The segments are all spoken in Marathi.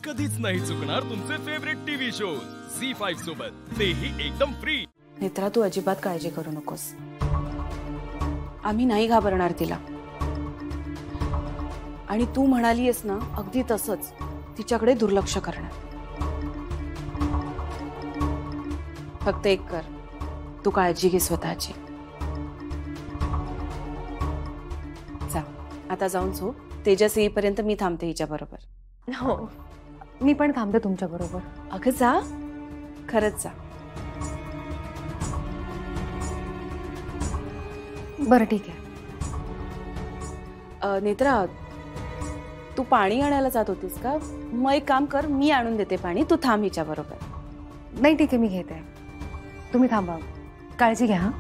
कधीच नाही चुकणार तुमचे फेवरेट टीव्ही शोज झी5 सोबत, तेही एकदम फ्री। नेत्रा, तू अजिबात काळजी करू नकोस। आम्ही नाही घाबरणार तिला। आणि तू म्हणालीयस ना, अगदी तसंच तिच्याकडे दुर्लक्ष करणार। फक्त एक कर, तू काळजी घे स्वतःची। जा, आता जाऊन झोप। तेजस येईपर्यंत मी थांबते हिच्या बरोबर। हो, मी पण थांबते तुमच्या बरोबर। अगं जा, खरंच जा। बरं ठीक आहे। नेत्रा, तू पाणी आणायला जात होतीस का? मग एक काम कर, मी आणून देते पाणी, तू थांब हिच्या बरोबर। नाही ठीक आहे, मी घेते, तुम्ही थांबा, काळजी घ्या। हा,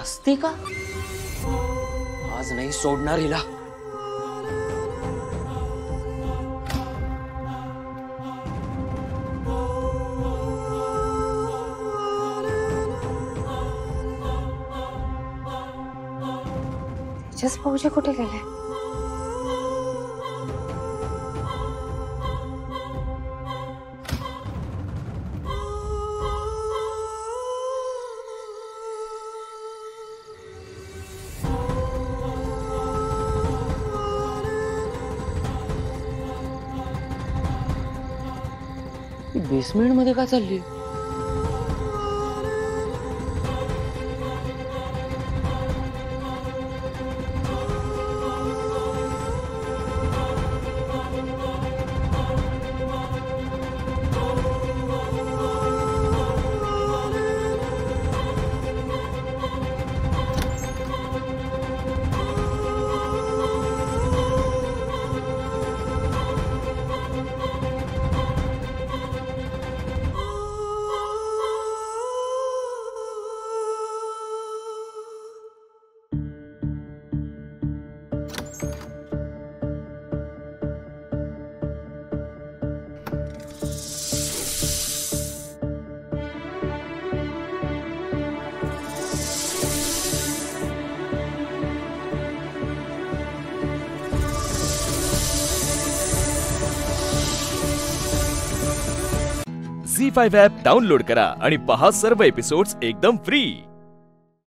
असती का? आज नाही सोडणार हिला। तेजस भाऊजी कुठे गेले? बेसमेंट मध्ये का चालली? झी5 ॲप डाउनलोड करा आणि पहा सर्व एपिसोड्स एकदम फ्री।